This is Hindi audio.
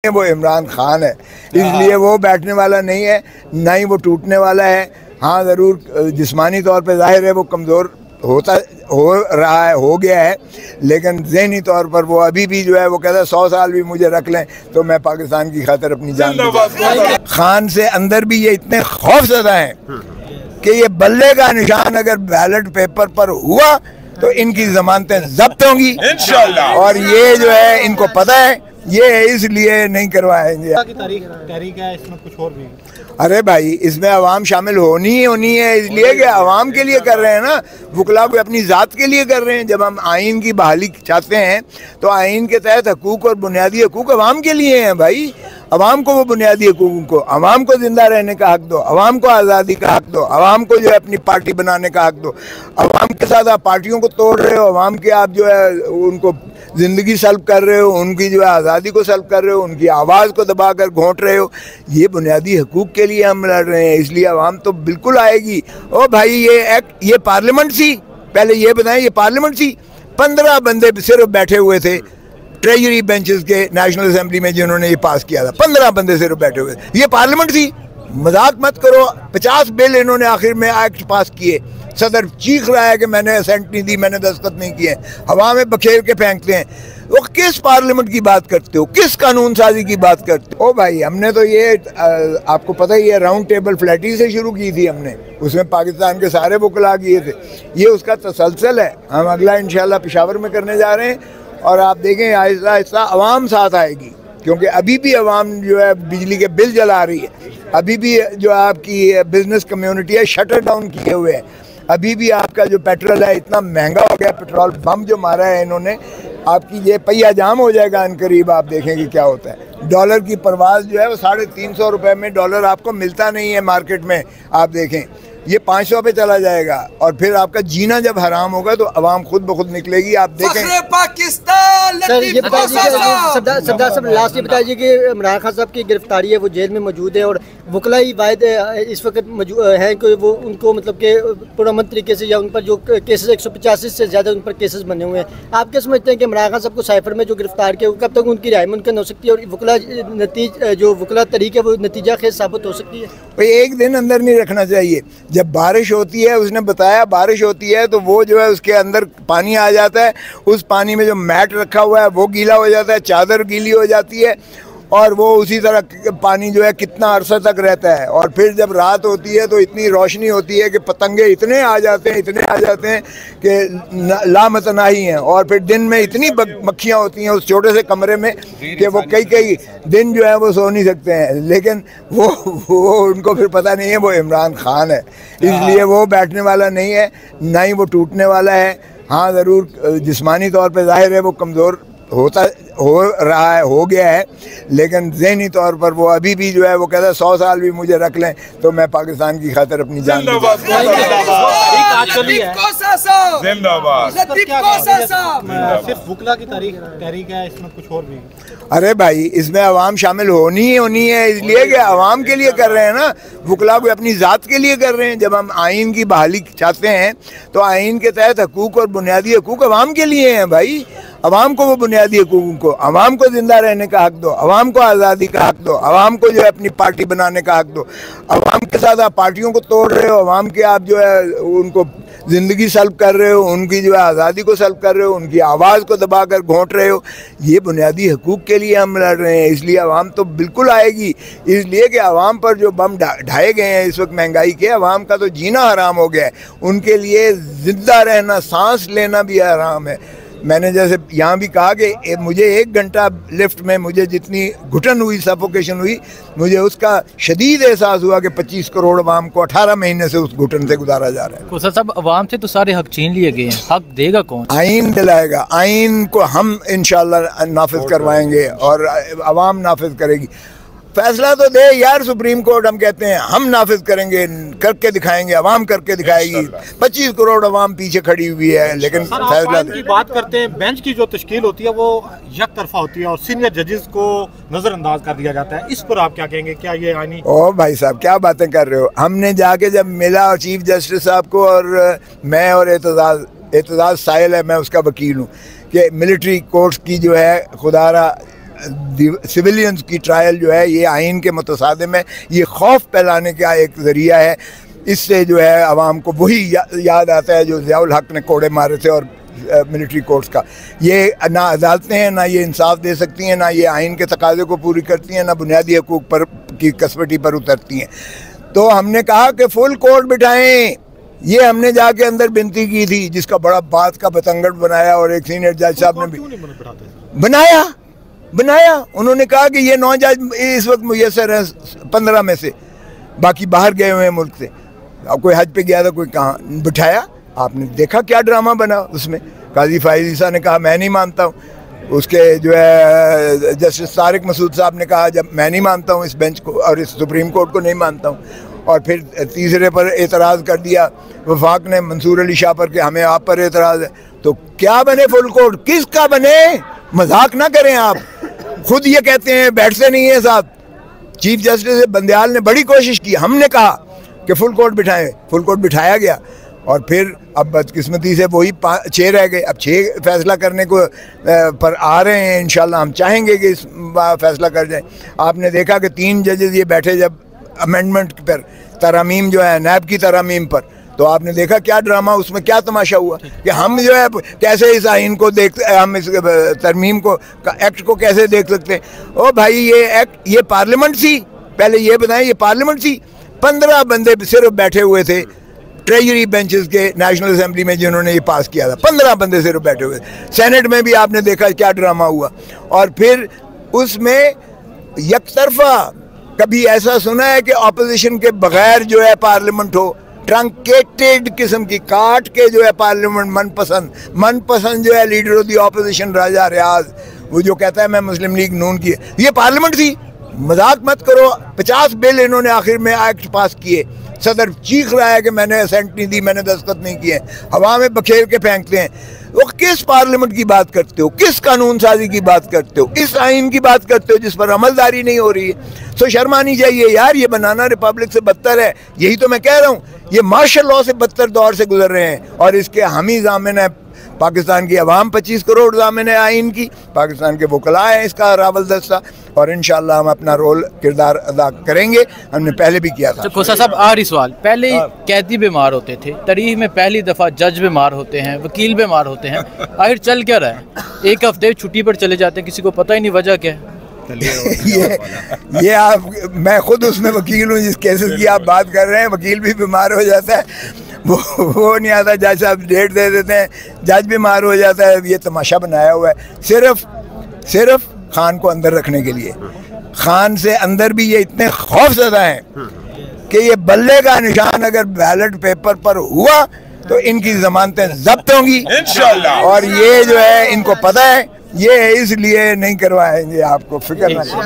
वो इमरान खान है, इसलिए वो बैठने वाला नहीं है, ना ही वो टूटने वाला है। हाँ ज़रूर जिस्मानी तौर पे जाहिर है वो कमज़ोर हो रहा है, हो गया है, लेकिन ज़हनी तौर पर वो अभी भी जो है वो कहता है 100 साल भी मुझे रख लें तो मैं पाकिस्तान की खातिर अपनी जान दूंगा। खान से अंदर भी ये इतने खौफज़दा हैं कि ये बल्ले का निशान अगर बैलेट पेपर पर हुआ तो इनकी ज़मानतें जब्त होंगी इंशाअल्लाह, और ये जो है इनको पता है, ये इसलिए नहीं करवाएंगे। तहरीक है, इसमें कुछ और भी? अरे भाई इसमें अवाम शामिल होनी है, इसलिए कि अवाम के लिए कर रहे हैं ना, वकला को अपनी ज़ात के लिए कर रहे हैं। जब हम आइन की बहाली चाहते हैं तो आइन के तहत हकूक़ और बुनियादी हकूक़ अवाम के लिए हैं भाई। अवाम को वो बुनियादी हकूक़ को, अवाम को ज़िंदा रहने का हक़ दो, अवाम को आज़ादी का हक़ दो, अवाम को जो है अपनी पार्टी बनाने का हक़ दो। अवाम के साथ आप पार्टियों को तोड़ रहे हो, अवाम के आप जो है उनको ज़िंदगी सल्ब कर रहे हो, उनकी जो है आज़ादी को सल्ब कर रहे हो, उनकी आवाज़ को दबा कर घोंट रहे हो। ये बुनियादी हकूक़ के लिए हम लड़ रहे हैं, इसलिए अवाम तो बिल्कुल आएगी। ओ भाई ये पार्लियामेंट सी, पहले ये बताएं ये पार्लियामेंट सी? 15 बंदे सिर्फ बैठे हुए थे ट्रेजरी बेंचेस के नेशनल असेंबली में जिन्होंने ये पास किया था, 15 बंदे सिर्फ बैठे हुए थे। ये पार्लियामेंट थी? मजाक मत करो। 50 बिल इन्होंने आखिर में एक्ट पास किए। सदर चीख रहा है कि मैंने असेंट नहीं दी, मैंने दस्तखत नहीं किए, हवा में बखेर के फेंकते हैं। वो किस पार्लियामेंट की बात करते हो, किस कानून साजी की बात करते हो? ओ भाई हमने तो ये आपको पता ही है राउंड टेबल फ्लैटी से शुरू की थी हमने, उसमें पाकिस्तान के सारे वकला किए थे। ये उसका तसलसल है। हम अगला इंशाल्लाह पेशावर में करने जा रहे हैं, और आप देखें आहिस्ता आहिस्ता अवाम साथ आएगी, क्योंकि अभी भी अवाम जो है बिजली के बिल जला रही है, अभी भी जो आपकी बिजनेस कम्युनिटी है शटर डाउन किए हुए है, अभी भी आपका जो पेट्रोल है इतना महंगा हो गया, पेट्रोल बम जो मारा है इन्होंने, आपकी ये पहिया जाम हो जाएगा अनकरीब। आप देखेंगे क्या होता है। डॉलर की परवाज़ जो है वो 350 रुपये में डॉलर आपको मिलता नहीं है मार्केट में। आप देखें ये 500 पे चला जाएगा, और फिर आपका जीना जब हराम होगा तो अवाम खुद ब खुद निकलेगी। आप देखें पाकिस्तान। सर ये बताइए सरदार साहब लास्ट ये बताइए कि इमरान खान साहब की गिरफ्तारी है, वो जेल में मौजूद है, और वकला ही वायद इस वक्त हैं कि वो उनको मतलब कि पुरअमन तरीके से, या उन पर जो केसेस 185 से ज़्यादा उन पर केसेस बने हुए हैं, आप क्या समझते हैं कि इमरान खान साहब को साइफर में जो गिरफ्तार किया कब तक उनकी रिहाई मुमकिन हो सकती है, और वकला तरीक है वो नतीजा खेज साबित हो सकती है? भाई एक दिन अंदर नहीं रखना चाहिए। जब बारिश होती है, उसने बताया बारिश होती है तो वो जो है उसके अंदर पानी आ जाता है, उस पानी में जो मैट रखा हुआ है वो गीला हो जाता है, चादर गीली हो जाती है, और वो उसी तरह पानी जो है कितना अरसा तक रहता है। और फिर जब रात होती है तो इतनी रोशनी होती है कि पतंगे इतने आ जाते हैं कि लामतनाही हैं, और फिर दिन में इतनी मक्खियाँ होती हैं उस छोटे से कमरे में कि वो कई दिन जो है वो सो नहीं सकते हैं। लेकिन वो उनको फिर पता नहीं है वो इमरान खान है, इसलिए वो बैठने वाला नहीं है, ना ही वो टूटने वाला है। हाँ ज़रूर जिस्मानी तौर पर जाहिर है वो कमज़ोर हो रहा है, हो गया है, लेकिन ज़हनी तौर पर वो अभी भी जो है वो कहता है 100 साल भी मुझे रख लें तो मैं पाकिस्तान की खातिर अपनी जान दूंगा। सिर्फ वकला की तहरीक है, इसमें कुछ और भी? अरे भाई इसमें अवाम शामिल होनी है, इसलिए कि अवाम के लिए कर रहे हैं ना, वकला को अपनी ज़ात के लिए कर रहे हैं। जब हम आइन की बहाली चाहते हैं तो आइन के तहत हकूक़ और बुनियादी हकूक़ अवाम के लिए हैं भाई। अवाम को वो बुनियादी हकूक़ को, अवाम को ज़िंदा रहने का हक़ दो, अवाम को आज़ादी का हक़ दो, अवाम को जो है अपनी पार्टी बनाने का हक़ दो। अवाम के साथ आप पार्टियों को तोड़ रहे हो, अवाम के आप जो है उनको ज़िंदगी सल्ब कर रहे हो, उनकी जो है आज़ादी को सल्ब कर रहे हो, उनकी आवाज़ को दबा कर घोंट रहे हो। ये बुनियादी हकूक़ के लिए हम लड़ रहे हैं, इसलिए अवाम तो बिल्कुल आएगी। इसलिए कि अवाम पर जो बम ढाए गए हैं इस वक्त महंगाई के, अवाम का तो जीना हराम हो गया है, उनके लिए ज़िंदा रहना, सांस लेना भी हराम है। मैंने जैसे यहाँ भी कहा कि मुझे 1 घंटा लिफ्ट में मुझे जितनी घुटन हुई, सफोकेशन हुई, मुझे उसका शदीद एहसास हुआ कि 25 करोड़ अवाम को 18 महीने से उस घुटन से गुजारा जा रहा है। सर साहब अवाम से तो सारे हक छीन लिए गए हैं, हक देगा कौन? आइन दिलाएगा, आइन को हम इंशाल्लाह नाफिज करवाएंगे और अवाम नाफिज करेगी। फैसला तो दे यार सुप्रीम कोर्ट, हम कहते हैं हम नाफिज करेंगे, करके दिखाएंगे, अवाम करके दिखाएगी। 25 करोड़ अवाम पीछे खड़ी हुई है, लेकिन फैसला की बात करते हैं, बेंच की जो तश्कील होती है वो एक तरफा होती है और सीनियर जजेस को नजरअंदाज कर दिया जाता है, इस पर आप क्या कहेंगे? क्या ये आईनी? ओ भाई साहब क्या बातें कर रहे हो। हमने जाके जब मिला और चीफ जस्टिस साहब को, और मैं और एतजाज साहिल है, मैं उसका वकील हूँ, कि मिलिट्री कोर्ट्स की जो है खुदारा सिविलियंस की ट्रायल जो है ये आइन के मुतसादिम है, ये खौफ फैलाने का एक ज़रिया है। इससे जो है आवाम को वही याद आता है जो ज़ियाउल हक ने कोड़े मारे थे और मिलिट्री कोर्ट्स का। ये ना अदालतें हैं, ना ये इंसाफ दे सकती हैं, ना ये आइन के तकाज़े को पूरी करती हैं, ना बुनियादी हकूक़ पर की कसवटी पर उतरती हैं। तो हमने कहा कि फुल कोर्ट बिठाएं। ये हमने जाके अंदर विनती की थी, जिसका बड़ा बात का बतंगड़ बनाया और एक सीनियर जज साहब ने भी बनाया। उन्होंने कहा कि ये 9 जज इस वक्त मुयसर है 15 में से, बाकी बाहर गए हुए हैं मुल्क से। अब कोई हज पे गया था, कोई कहाँ बिठाया। आपने देखा क्या ड्रामा बना उसमें। काजी फाइज ईसा ने कहा मैं नहीं मानता हूँ, उसके जो है जस्टिस तारिक मसूद साहब ने कहा जब मैं नहीं मानता हूँ इस बेंच को और इस सुप्रीम कोर्ट को नहीं मानता हूँ। और फिर तीसरे पर एतराज़ कर दिया वफाक ने मंसूर अली शाह पर कि हमें आप पर एतराज़ है। तो क्या बने फुल कोर्ट, किसका बने? मजाक ना करें आप। खुद ये कहते हैं, बैठते नहीं है साहब। चीफ जस्टिस बंदयाल ने बड़ी कोशिश की, हमने कहा कि फुल कोर्ट बिठाएं, फुल कोर्ट बिठाया गया। और फिर अब बदकिस्मती से वही 6 रह गए। अब 6 फैसला करने को पर आ रहे हैं। इंशाल्लाह हम चाहेंगे कि इस फैसला कर जाए। आपने देखा कि 3 जजेस ये बैठे जब अमेंडमेंट पर तरामीम जो है नैब की तरामीम पर, तो आपने देखा क्या ड्रामा, उसमें क्या तमाशा हुआ कि हम जो है कैसे इस आइन को देखते, हम इस तरमीम को एक्ट को कैसे देख सकते हैं। ओ भाई ये एक्ट, ये पार्लियामेंट थी, पहले ये बताएं ये पार्लियामेंट थी। 15 बंदे सिर्फ बैठे हुए थे ट्रेजरी बेंचेस के नेशनल असेंबली में जिन्होंने ये पास किया था। 15 बंदे सिर्फ बैठे हुए थे। सेनेट में भी आपने देखा क्या ड्रामा हुआ। और फिर उसमें यकतरफा कभी ऐसा सुना है कि अपोजिशन के बगैर जो है पार्लियामेंट हो? ट्रंकेटेड किस्म की काट के जो है पार्लियामेंट मनपसंद जो है लीडर ऑफ द ऑपोजिशन राजा रियाज, वो जो कहता है मैं मुस्लिम लीग नून की, ये पार्लियामेंट थी। मजाक मत करो। 50 बिल इन्होंने आखिर में एक्ट पास किए। सदर चीख रहा है कि मैंने असेंट नहीं दी, मैंने दस्तखत नहीं किए, हवा में बखेर के फेंकते हैं। वो किस पार्लियामेंट की बात करते हो, किस कानून साजी की बात करते हो, इस आइन की बात करते हो जिस पर अमलदारी नहीं हो रही है। तो शर्म आनी चाहिए यार। ये बनाना रिपब्लिक से बदतर है। यही तो मैं कह रहा हूँ, ये मार्शल लॉ से बदतर दौर से गुजर रहे हैं। और इसके हम ही ज़ामिन है, पाकिस्तान की आवाम 25 करोड़ ज़ामिन है आइन की, पाकिस्तान के वकला हैं इसका रावल दस्ता। और इंशाल्लाह हम अपना रोल किरदार अदा करेंगे। हमने पहले भी किया था। तो खोसा साहब आखिरी सवाल, पहले कैदी बीमार होते थे, तारीख में पहली दफ़ा जज बीमार होते हैं, वकील बीमार होते हैं, आखिर चल क्या रहा है? एक हफ्ते छुट्टी पर चले जाते हैं, किसी को पता ही नहीं वजह क्या है। ये आप, मैं खुद उसमें वकील हूँ जिस केसेस की आप बात कर रहे हैं। वकील भी बीमार हो जाता है, वो नहीं आता, जज साहब डेट दे देते हैं, जज बीमार हो जाता है। ये तमाशा बनाया हुआ है सिर्फ खान को अंदर रखने के लिए। खान से अंदर भी ये इतने खौफज़दा हैं कि ये बल्ले का निशान अगर बैलेट पेपर पर हुआ तो इनकी जमानतें जब्त होंगी इंशाल्लाह। और ये जो है इनको पता है, ये इसलिए नहीं करवाएंगे, आपको फिक्र ना करें।